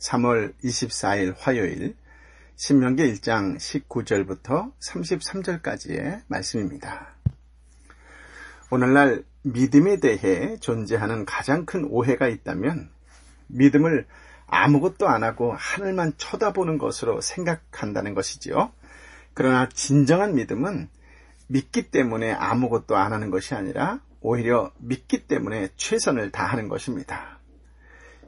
3월 24일 화요일 신명기 1장 19절부터 33절까지의 말씀입니다. 오늘날 믿음에 대해 존재하는 가장 큰 오해가 있다면 믿음을 아무것도 안 하고 하늘만 쳐다보는 것으로 생각한다는 것이지요. 그러나 진정한 믿음은 믿기 때문에 아무것도 안 하는 것이 아니라 오히려 믿기 때문에 최선을 다하는 것입니다.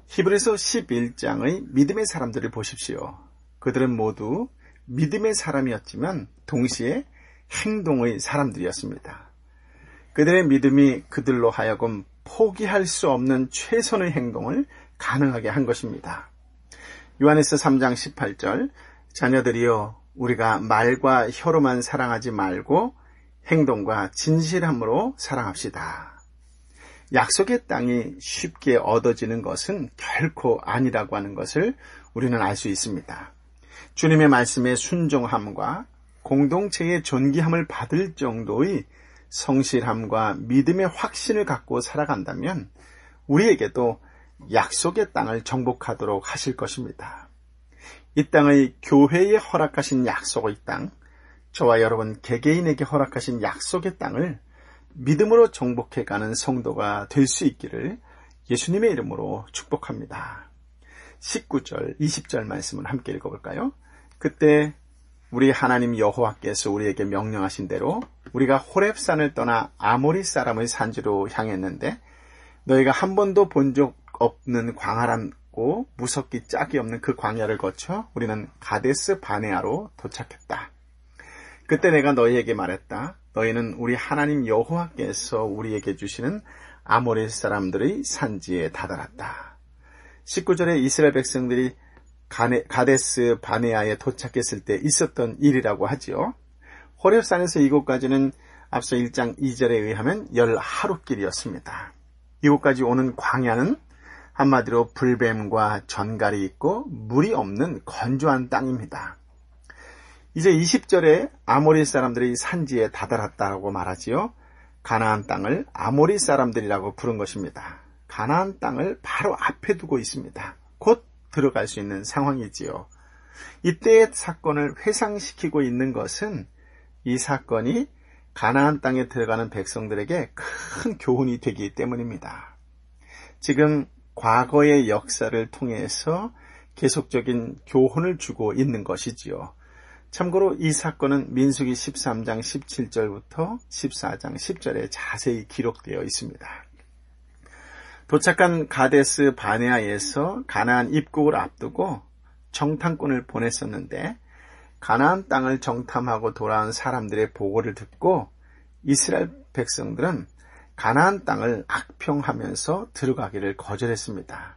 히브리서 11장의 믿음의 사람들을 보십시오. 그들은 모두 믿음의 사람이었지만 동시에 행동의 사람들이었습니다. 그들의 믿음이 그들로 하여금 포기할 수 없는 최선의 행동을 가능하게 한 것입니다. 요한에서 3장 18절 자녀들이여 우리가 말과 혀로만 사랑하지 말고 행동과 진실함으로 사랑합시다. 약속의 땅이 쉽게 얻어지는 것은 결코 아니라고 하는 것을 우리는 알 수 있습니다. 주님의 말씀에 순종함과 공동체의 존귀함을 받을 정도의 성실함과 믿음의 확신을 갖고 살아간다면 우리에게도 약속의 땅을 정복하도록 하실 것입니다. 이 땅의 교회에 허락하신 약속의 땅, 저와 여러분 개개인에게 허락하신 약속의 땅을 믿음으로 정복해가는 성도가 될 수 있기를 예수님의 이름으로 축복합니다. 19절, 20절 말씀을 함께 읽어볼까요? 그때 우리 하나님 여호와께서 우리에게 명령하신 대로 우리가 호렙산을 떠나 아모리 사람의 산지로 향했는데 너희가 한 번도 본 적 없는 광활하고 무섭기 짝이 없는 그 광야를 거쳐 우리는 가데스 바네아로 도착했다. 그때 내가 너희에게 말했다. 너희는 우리 하나님 여호와께서 우리에게 주시는 아모리 사람들의 산지에 다다랐다. 19절에 이스라엘 백성들이 가데스 바네아에 도착했을 때 있었던 일이라고 하지요. 호렙산에서 이곳까지는 앞서 1장 2절에 의하면 10하루길이었습니다. 이곳까지 오는 광야는 한마디로 불뱀과 전갈이 있고 물이 없는 건조한 땅입니다. 이제 20절에 아모리 사람들이 산지에 다다랐다고 말하지요. 가나안 땅을 아모리 사람들이라고 부른 것입니다. 가나안 땅을 바로 앞에 두고 있습니다. 곧 들어갈 수 있는 상황이지요. 이때의 사건을 회상시키고 있는 것은 이 사건이 가나안 땅에 들어가는 백성들에게 큰 교훈이 되기 때문입니다. 지금 과거의 역사를 통해서 계속적인 교훈을 주고 있는 것이지요. 참고로 이 사건은 민수기 13장 17절부터 14장 10절에 자세히 기록되어 있습니다. 도착한 가데스 바네아에서 가나안 입국을 앞두고 정탐꾼을 보냈었는데 가나안 땅을 정탐하고 돌아온 사람들의 보고를 듣고 이스라엘 백성들은 가나안 땅을 악평하면서 들어가기를 거절했습니다.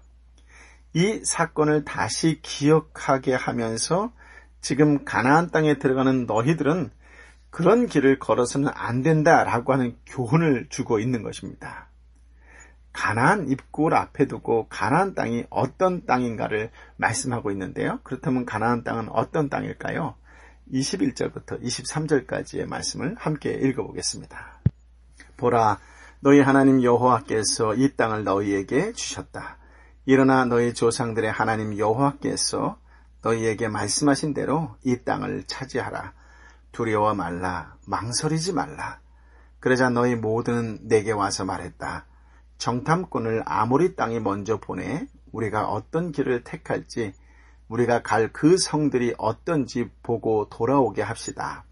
이 사건을 다시 기억하게 하면서 지금 가나안 땅에 들어가는 너희들은 그런 길을 걸어서는 안 된다라고 하는 교훈을 주고 있는 것입니다. 가나안 입국을 앞에 두고 가나안 땅이 어떤 땅인가를 말씀하고 있는데요. 그렇다면 가나안 땅은 어떤 땅일까요? 21절부터 23절까지의 말씀을 함께 읽어보겠습니다. 보라, 너희 하나님 여호와께서 이 땅을 너희에게 주셨다. 일어나 너희 조상들의 하나님 여호와께서 너희에게 말씀하신 대로 이 땅을 차지하라. 두려워 말라. 망설이지 말라. 그러자 너희 모두는 내게 와서 말했다. 정탐꾼을 아모리 땅에 먼저 보내 우리가 어떤 길을 택할지 우리가 갈 그 성들이 어떤지 보고 돌아오게 합시다.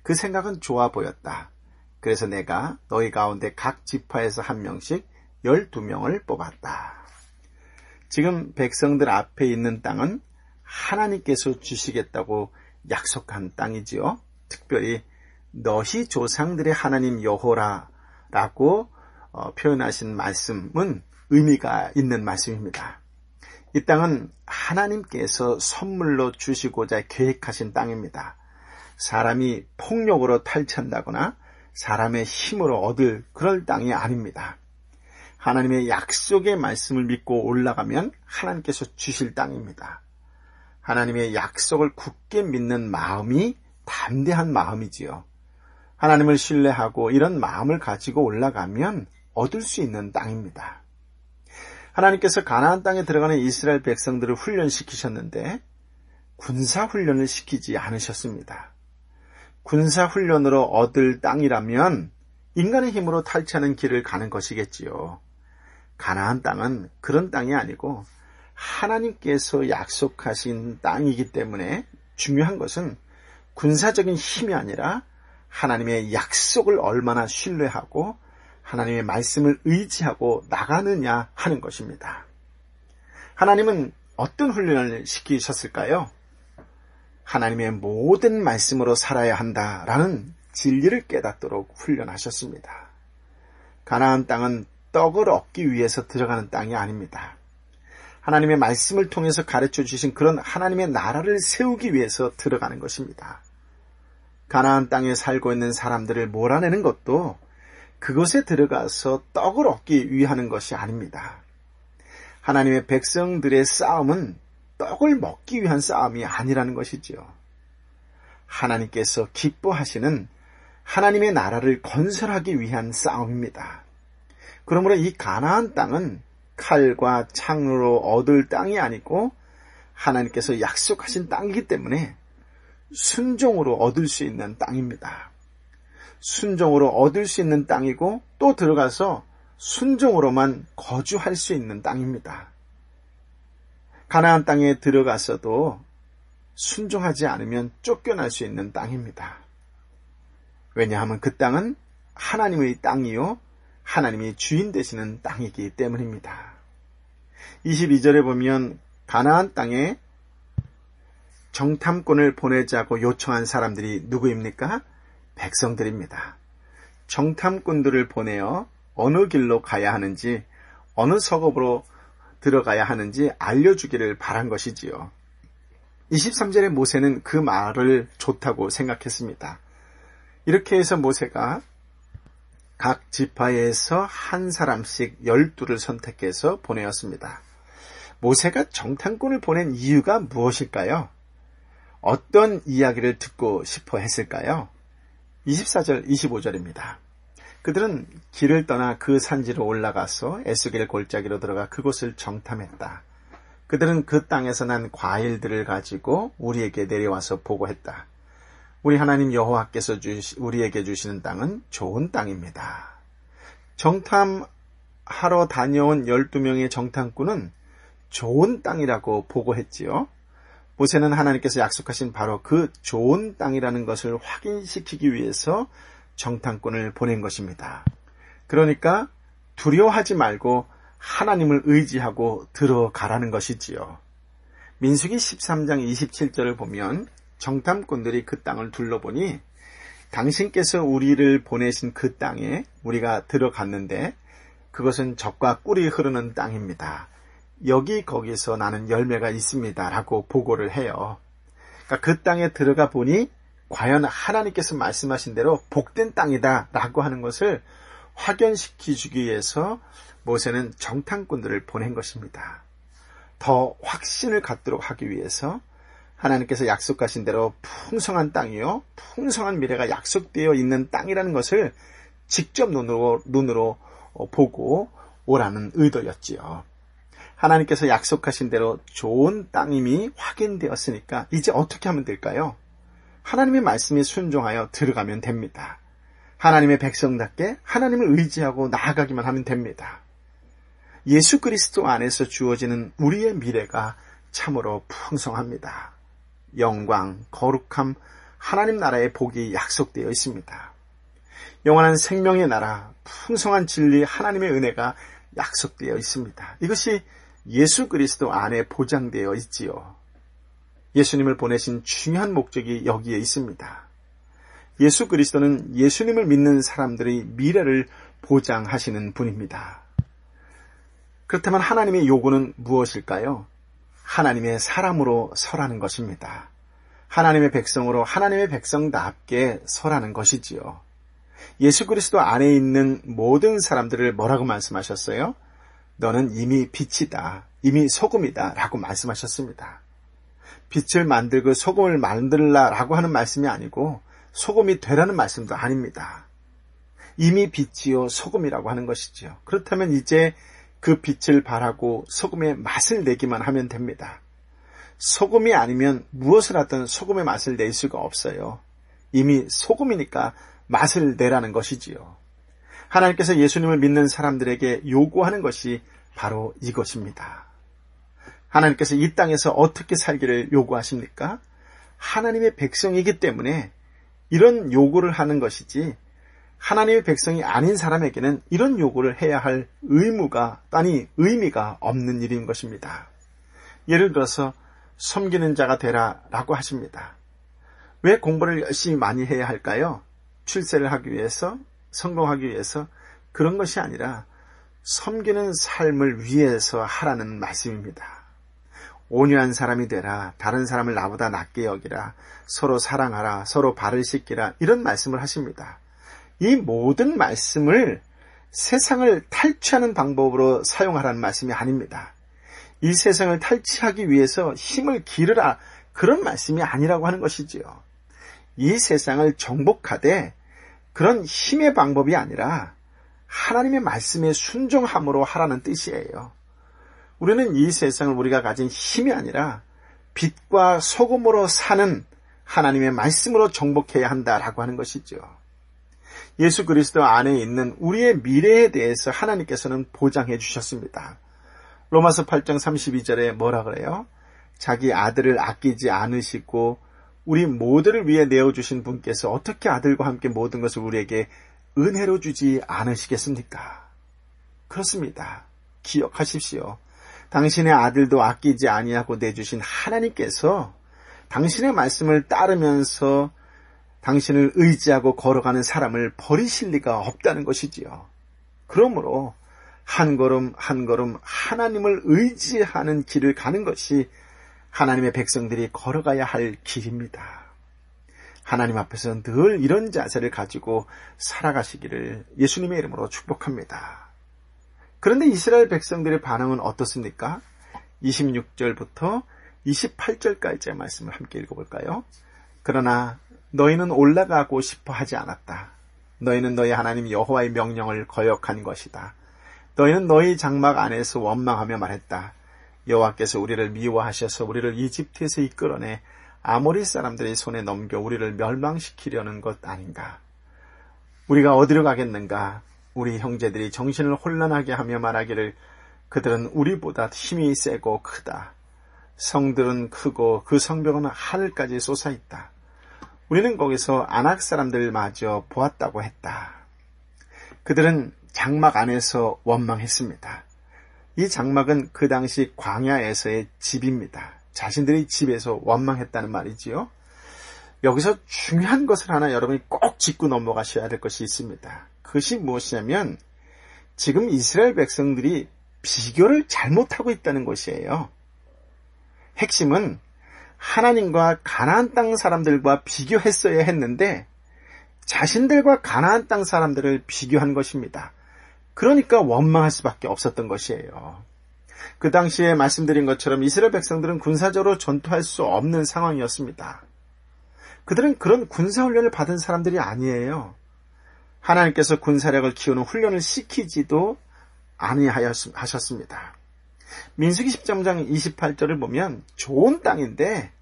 그 생각은 좋아 보였다. 그래서 내가 너희 가운데 각 지파에서 한 명씩 12명을 뽑았다. 지금 백성들 앞에 있는 땅은 하나님께서 주시겠다고 약속한 땅이지요. 특별히 너희 조상들의 하나님 여호라라고 표현하신 말씀은 의미가 있는 말씀입니다. 이 땅은 하나님께서 선물로 주시고자 계획하신 땅입니다. 사람이 폭력으로 탈취한다거나 사람의 힘으로 얻을 그럴 땅이 아닙니다. 하나님의 약속의 말씀을 믿고 올라가면 하나님께서 주실 땅입니다. 하나님의 약속을 굳게 믿는 마음이 담대한 마음이지요. 하나님을 신뢰하고 이런 마음을 가지고 올라가면 얻을 수 있는 땅입니다. 하나님께서 가나안 땅에 들어가는 이스라엘 백성들을 훈련시키셨는데 군사훈련을 시키지 않으셨습니다. 군사훈련으로 얻을 땅이라면 인간의 힘으로 탈취하는 길을 가는 것이겠지요. 가나안 땅은 그런 땅이 아니고 하나님께서 약속하신 땅이기 때문에 중요한 것은 군사적인 힘이 아니라 하나님의 약속을 얼마나 신뢰하고 하나님의 말씀을 의지하고 나가느냐 하는 것입니다. 하나님은 어떤 훈련을 시키셨을까요? 하나님의 모든 말씀으로 살아야 한다라는 진리를 깨닫도록 훈련하셨습니다. 가나안 땅은 떡을 얻기 위해서 들어가는 땅이 아닙니다. 하나님의 말씀을 통해서 가르쳐 주신 그런 하나님의 나라를 세우기 위해서 들어가는 것입니다. 가나안 땅에 살고 있는 사람들을 몰아내는 것도 그곳에 들어가서 떡을 얻기 위하는 것이 아닙니다. 하나님의 백성들의 싸움은 떡을 먹기 위한 싸움이 아니라는 것이지요. 하나님께서 기뻐하시는 하나님의 나라를 건설하기 위한 싸움입니다. 그러므로 이 가나안 땅은 칼과 창으로 얻을 땅이 아니고 하나님께서 약속하신 땅이기 때문에 순종으로 얻을 수 있는 땅입니다. 순종으로 얻을 수 있는 땅이고 또 들어가서 순종으로만 거주할 수 있는 땅입니다. 가나안 땅에 들어가서도 순종하지 않으면 쫓겨날 수 있는 땅입니다. 왜냐하면 그 땅은 하나님의 땅이요 하나님이 주인 되시는 땅이기 때문입니다. 22절에 보면 가나안 땅에 정탐꾼을 보내자고 요청한 사람들이 누구입니까? 백성들입니다. 정탐꾼들을 보내어 어느 길로 가야 하는지 어느 성읍으로 들어가야 하는지 알려주기를 바란 것이지요. 23절에 모세는 그 말을 좋다고 생각했습니다. 이렇게 해서 모세가 각 지파에서 한 사람씩 12를 선택해서 보내었습니다. 모세가 정탐꾼을 보낸 이유가 무엇일까요? 어떤 이야기를 듣고 싶어 했을까요? 24절, 25절입니다. 그들은 길을 떠나 그 산지로 올라가서 에스겔 골짜기로 들어가 그곳을 정탐했다. 그들은 그 땅에서 난 과일들을 가지고 우리에게 내려와서 보고했다. 우리 하나님 여호와께서 우리에게 주시는 땅은 좋은 땅입니다. 정탐하러 다녀온 12명의 정탐꾼은 좋은 땅이라고 보고했지요. 모세는 하나님께서 약속하신 바로 그 좋은 땅이라는 것을 확인시키기 위해서 정탐꾼을 보낸 것입니다. 그러니까 두려워하지 말고 하나님을 의지하고 들어가라는 것이지요. 민수기 13장 27절을 보면 정탐꾼들이 그 땅을 둘러보니 당신께서 우리를 보내신 그 땅에 우리가 들어갔는데 그것은 젖과 꿀이 흐르는 땅입니다. 여기 거기서 나는 열매가 있습니다. 라고 보고를 해요. 그러니까 그 땅에 들어가 보니 과연 하나님께서 말씀하신 대로 복된 땅이다 라고 하는 것을 확연시키기 위해서 모세는 정탐꾼들을 보낸 것입니다. 더 확신을 갖도록 하기 위해서 하나님께서 약속하신 대로 풍성한 땅이요 풍성한 미래가 약속되어 있는 땅이라는 것을 직접 눈으로 보고 오라는 의도였지요. 하나님께서 약속하신 대로 좋은 땅임이 확인되었으니까 이제 어떻게 하면 될까요? 하나님의 말씀에 순종하여 들어가면 됩니다. 하나님의 백성답게 하나님을 의지하고 나아가기만 하면 됩니다. 예수 그리스도 안에서 주어지는 우리의 미래가 참으로 풍성합니다. 영광, 거룩함, 하나님 나라의 복이 약속되어 있습니다. 영원한 생명의 나라, 풍성한 진리, 하나님의 은혜가 약속되어 있습니다. 이것이 예수 그리스도 안에 보장되어 있지요. 예수님을 보내신 중요한 목적이 여기에 있습니다. 예수 그리스도는 예수님을 믿는 사람들의 미래를 보장하시는 분입니다. 그렇다면 하나님의 요구는 무엇일까요? 하나님의 사람으로 서라는 것입니다. 하나님의 백성으로 하나님의 백성답게 서라는 것이지요. 예수 그리스도 안에 있는 모든 사람들을 뭐라고 말씀하셨어요? 너는 이미 빛이다, 이미 소금이다 라고 말씀하셨습니다. 빛을 만들고 소금을 만들라라고 하는 말씀이 아니고 소금이 되라는 말씀도 아닙니다. 이미 빛이요 소금이라고 하는 것이지요. 그렇다면 이제 그 빛을 발하고 소금의 맛을 내기만 하면 됩니다. 소금이 아니면 무엇을 하든 소금의 맛을 낼 수가 없어요. 이미 소금이니까 맛을 내라는 것이지요. 하나님께서 예수님을 믿는 사람들에게 요구하는 것이 바로 이것입니다. 하나님께서 이 땅에서 어떻게 살기를 요구하십니까? 하나님의 백성이기 때문에 이런 요구를 하는 것이지, 하나님의 백성이 아닌 사람에게는 이런 요구를 해야 할 의미가 없는 일인 것입니다. 예를 들어서 섬기는 자가 되라 라고 하십니다. 왜 공부를 열심히 많이 해야 할까요? 출세를 하기 위해서, 성공하기 위해서? 그런 것이 아니라 섬기는 삶을 위해서 하라는 말씀입니다. 온유한 사람이 되라, 다른 사람을 나보다 낮게 여기라, 서로 사랑하라, 서로 발을 씻기라, 이런 말씀을 하십니다. 이 모든 말씀을 세상을 탈취하는 방법으로 사용하라는 말씀이 아닙니다. 이 세상을 탈취하기 위해서 힘을 기르라, 그런 말씀이 아니라고 하는 것이지요. 이 세상을 정복하되 그런 힘의 방법이 아니라 하나님의 말씀에 순종함으로 하라는 뜻이에요. 우리는 이 세상을 우리가 가진 힘이 아니라 빛과 소금으로 사는 하나님의 말씀으로 정복해야 한다라고 하는 것이죠. 예수 그리스도 안에 있는 우리의 미래에 대해서 하나님께서는 보장해 주셨습니다. 로마서 8장 32절에 뭐라 그래요? 자기 아들을 아끼지 않으시고 우리 모두를 위해 내어주신 분께서 어떻게 아들과 함께 모든 것을 우리에게 은혜로 주지 않으시겠습니까? 그렇습니다. 기억하십시오. 당신의 아들도 아끼지 아니하고 내주신 하나님께서 당신의 말씀을 따르면서 당신을 의지하고 걸어가는 사람을 버리실 리가 없다는 것이지요. 그러므로 한 걸음 한 걸음 하나님을 의지하는 길을 가는 것이 하나님의 백성들이 걸어가야 할 길입니다. 하나님 앞에서 늘 이런 자세를 가지고 살아가시기를 예수님의 이름으로 축복합니다. 그런데 이스라엘 백성들의 반응은 어떻습니까? 26절부터 28절까지의 말씀을 함께 읽어볼까요? 그러나 너희는 올라가고 싶어 하지 않았다. 너희는 너희 하나님 여호와의 명령을 거역한 것이다. 너희는 너희 장막 안에서 원망하며 말했다. 여호와께서 우리를 미워하셔서 우리를 이집트에서 이끌어내 아모리 사람들의 손에 넘겨 우리를 멸망시키려는 것 아닌가? 우리가 어디로 가겠는가? 우리 형제들이 정신을 혼란하게 하며 말하기를 그들은 우리보다 힘이 세고 크다. 성들은 크고 그 성벽은 하늘까지 솟아있다. 우리는 거기서 아낙 사람들마저 보았다고 했다. 그들은 장막 안에서 원망했습니다. 이 장막은 그 당시 광야에서의 집입니다. 자신들의 집에서 원망했다는 말이지요. 여기서 중요한 것을 하나 여러분이 꼭 짚고 넘어가셔야 될 것이 있습니다. 그것이 무엇이냐면 지금 이스라엘 백성들이 비교를 잘못하고 있다는 것이에요. 핵심은 하나님과 가나안 땅 사람들과 비교했어야 했는데 자신들과 가나안 땅 사람들을 비교한 것입니다. 그러니까 원망할 수밖에 없었던 것이에요. 그 당시에 말씀드린 것처럼 이스라엘 백성들은 군사적으로 전투할 수 없는 상황이었습니다. 그들은 그런 군사훈련을 받은 사람들이 아니에요. 하나님께서 군사력을 키우는 훈련을 시키지도 아니하셨습니다. 민수기 13장 28절을 보면 좋은 땅인데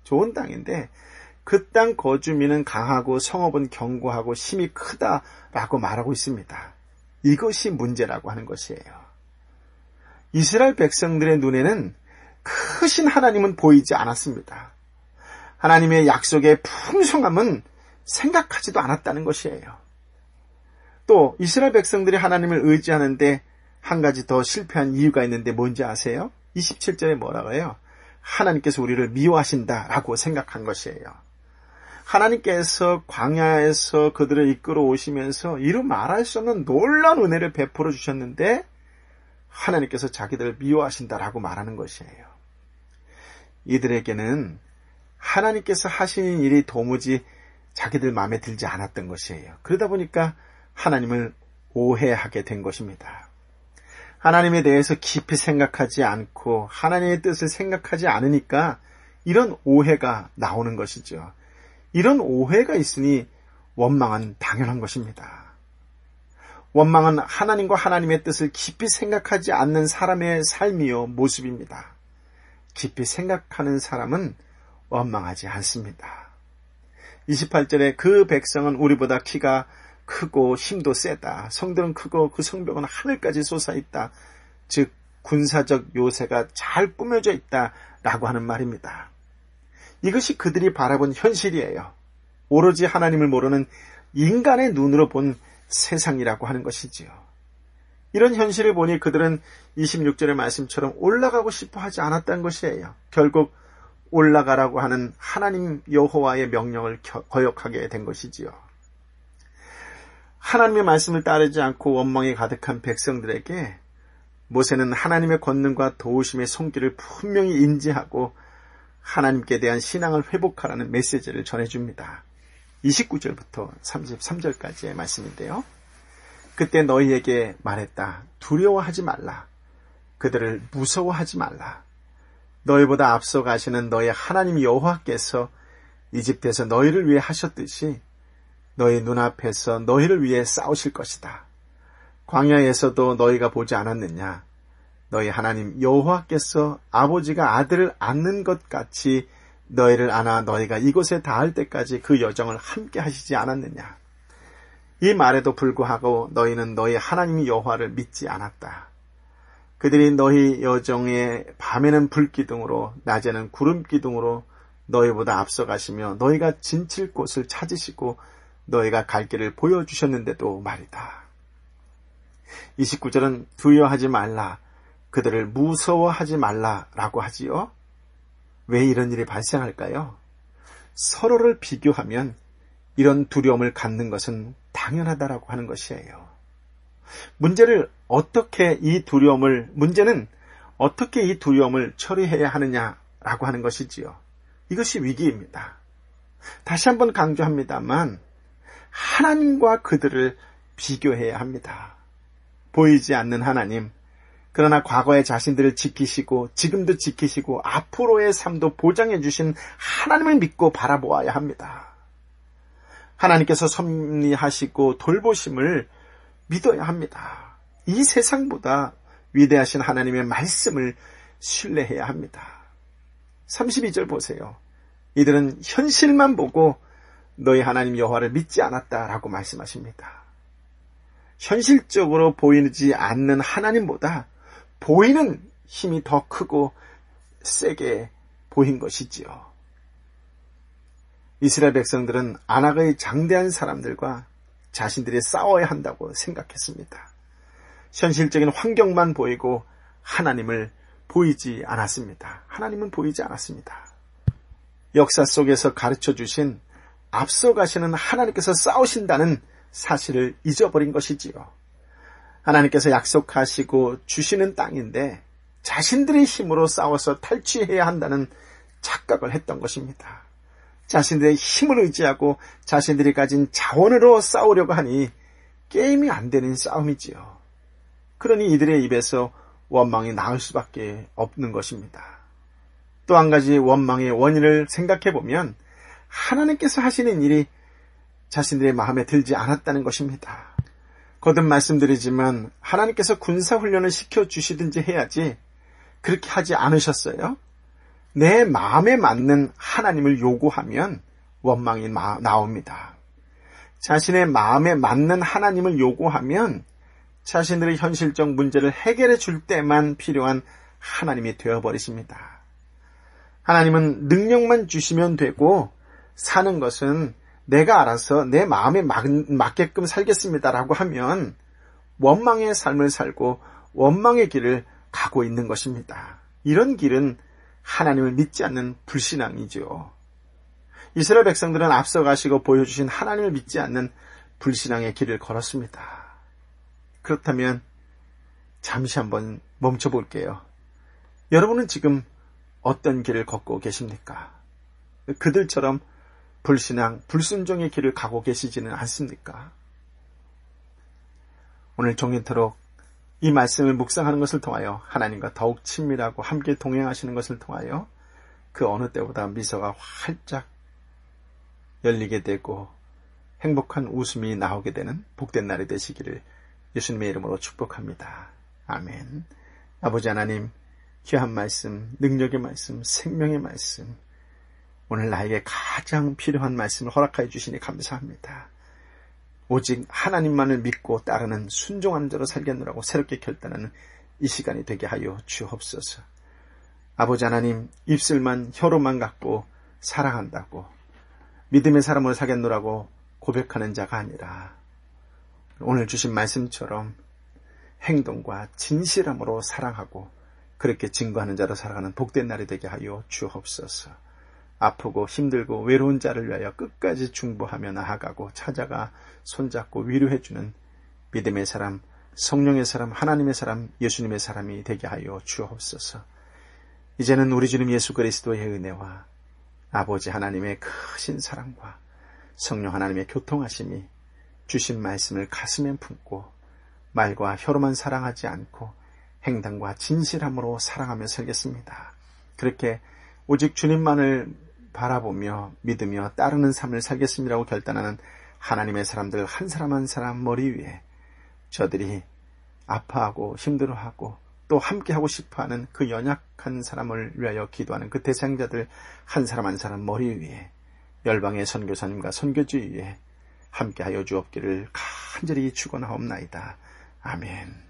그 땅 거주민은 강하고 성읍은 견고하고 힘이 크다라고 말하고 있습니다. 이것이 문제라고 하는 것이에요. 이스라엘 백성들의 눈에는 크신 하나님은 보이지 않았습니다. 하나님의 약속의 풍성함은 생각하지도 않았다는 것이에요. 또 이스라엘 백성들이 하나님을 의지하는데 한 가지 더 실패한 이유가 있는데 뭔지 아세요? 27절에 뭐라고 해요? 하나님께서 우리를 미워하신다라고 생각한 것이에요. 하나님께서 광야에서 그들을 이끌어 오시면서 이루 말할 수 없는 놀라운 은혜를 베풀어 주셨는데 하나님께서 자기들을 미워하신다라고 말하는 것이에요. 이들에게는 하나님께서 하시는 일이 도무지 자기들 마음에 들지 않았던 것이에요. 그러다 보니까 하나님을 오해하게 된 것입니다. 하나님에 대해서 깊이 생각하지 않고 하나님의 뜻을 생각하지 않으니까 이런 오해가 나오는 것이죠. 이런 오해가 있으니 원망은 당연한 것입니다. 원망은 하나님과 하나님의 뜻을 깊이 생각하지 않는 사람의 삶이요 모습입니다. 깊이 생각하는 사람은 원망하지 않습니다. 28절에 그 백성은 우리보다 키가 크고 힘도 세다. 성들은 크고 그 성벽은 하늘까지 솟아있다. 즉 군사적 요새가 잘 꾸며져 있다라고 하는 말입니다. 이것이 그들이 바라본 현실이에요. 오로지 하나님을 모르는 인간의 눈으로 본 세상이라고 하는 것이지요. 이런 현실을 보니 그들은 26절의 말씀처럼 올라가고 싶어 하지 않았다는 것이에요. 결국 올라가라고 하는 하나님 여호와의 명령을 거역하게 된 것이지요. 하나님의 말씀을 따르지 않고 원망이 가득한 백성들에게 모세는 하나님의 권능과 도우심의 손길을 분명히 인지하고 하나님께 대한 신앙을 회복하라는 메시지를 전해줍니다. 29절부터 33절까지의 말씀인데요. 그때 너희에게 말했다. 두려워하지 말라. 그들을 무서워하지 말라. 너희보다 앞서 가시는 너희 하나님 여호와께서 이집트에서 너희를 위해 하셨듯이 너희 눈앞에서 너희를 위해 싸우실 것이다. 광야에서도 너희가 보지 않았느냐? 너희 하나님 여호와께서 아버지가 아들을 안는 것 같이 너희를 안아 너희가 이곳에 닿을 때까지 그 여정을 함께 하시지 않았느냐? 이 말에도 불구하고 너희는 너희 하나님 여호와를 믿지 않았다. 그들이 너희 여정에 밤에는 불기둥으로 낮에는 구름기둥으로 너희보다 앞서 가시며 너희가 진칠 곳을 찾으시고 너희가 갈 길을 보여주셨는데도 말이다. 29절은 두려워하지 말라. 그들을 무서워하지 말라라고 하지요. 왜 이런 일이 발생할까요? 서로를 비교하면 이런 두려움을 갖는 것은 당연하다라고 하는 것이에요. 문제는 어떻게 이 두려움을 처리해야 하느냐라고 하는 것이지요. 이것이 위기입니다. 다시 한번 강조합니다만 하나님과 그들을 비교해야 합니다. 보이지 않는 하나님, 그러나 과거의 자신들을 지키시고 지금도 지키시고 앞으로의 삶도 보장해 주신 하나님을 믿고 바라보아야 합니다. 하나님께서 섭리하시고 돌보심을 믿어야 합니다. 이 세상보다 위대하신 하나님의 말씀을 신뢰해야 합니다. 32절 보세요. 이들은 현실만 보고 너희 하나님 여호와를 믿지 않았다라고 말씀하십니다. 현실적으로 보이지 않는 하나님보다 보이는 힘이 더 크고 세게 보인 것이지요. 이스라엘 백성들은 아낙의 장대한 사람들과 자신들이 싸워야 한다고 생각했습니다. 현실적인 환경만 보이고 하나님은 보이지 않았습니다. 역사 속에서 가르쳐 주신 앞서 가시는 하나님께서 싸우신다는 사실을 잊어버린 것이지요. 하나님께서 약속하시고 주시는 땅인데 자신들의 힘으로 싸워서 탈취해야 한다는 착각을 했던 것입니다. 자신들의 힘을 의지하고 자신들이 가진 자원으로 싸우려고 하니 게임이 안 되는 싸움이지요. 그러니 이들의 입에서 원망이 나올 수밖에 없는 것입니다. 또 한 가지 원망의 원인을 생각해 보면 하나님께서 하시는 일이 자신들의 마음에 들지 않았다는 것입니다. 거듭 말씀드리지만 하나님께서 군사훈련을 시켜주시든지 해야지 그렇게 하지 않으셨어요? 내 마음에 맞는 하나님을 요구하면 원망이 나옵니다. 자신의 마음에 맞는 하나님을 요구하면 자신들의 현실적 문제를 해결해 줄 때만 필요한 하나님이 되어버리십니다. 하나님은 능력만 주시면 되고 사는 것은 내가 알아서 내 마음에 맞게끔 살겠습니다라고 하면 원망의 삶을 살고 원망의 길을 가고 있는 것입니다. 이런 길은 하나님을 믿지 않는 불신앙이죠. 이스라엘 백성들은 앞서 가시고 보여주신 하나님을 믿지 않는 불신앙의 길을 걸었습니다. 그렇다면 잠시 한번 멈춰볼게요. 여러분은 지금 어떤 길을 걷고 계십니까? 그들처럼 불신앙, 불순종의 길을 가고 계시지는 않습니까? 오늘 종일토록 이 말씀을 묵상하는 것을 통하여 하나님과 더욱 친밀하고 함께 동행하시는 것을 통하여 그 어느 때보다 미소가 활짝 열리게 되고 행복한 웃음이 나오게 되는 복된 날이 되시기를 예수님의 이름으로 축복합니다. 아멘. 아버지 하나님, 귀한 말씀, 능력의 말씀, 생명의 말씀, 오늘 나에게 가장 필요한 말씀을 허락하여 주시니 감사합니다. 오직 하나님만을 믿고 따르는 순종하는 자로 살겠노라고 새롭게 결단하는 이 시간이 되게 하여 주옵소서. 아버지 하나님, 입술만 혀로만 갖고 사랑한다고 믿음의 사람으로 살겠노라고 고백하는 자가 아니라 오늘 주신 말씀처럼 행동과 진실함으로 사랑하고 그렇게 증거하는 자로 살아가는 복된 날이 되게 하여 주옵소서. 아프고 힘들고 외로운 자를 위하여 끝까지 중보하며 나아가고 찾아가 손잡고 위로해주는 믿음의 사람, 성령의 사람, 하나님의 사람, 예수님의 사람이 되게 하여 주옵소서. 이제는 우리 주님 예수 그리스도의 은혜와 아버지 하나님의 크신 사랑과 성령 하나님의 교통하심이 주신 말씀을 가슴에 품고 말과 혀로만 사랑하지 않고 행동과 진실함으로 사랑하며 살겠습니다. 그렇게 오직 주님만을 바라보며 믿으며 따르는 삶을 살겠습니다라고 결단하는 하나님의 사람들 한 사람 한 사람 머리 위에 저들이 아파하고 힘들어하고 또 함께하고 싶어하는 그 연약한 사람을 위하여 기도하는 그 대상자들 한 사람 한 사람 머리 위에 열방의 선교사님과 선교주 위에 함께하여 주옵기를 간절히 축원하옵나이다. 아멘.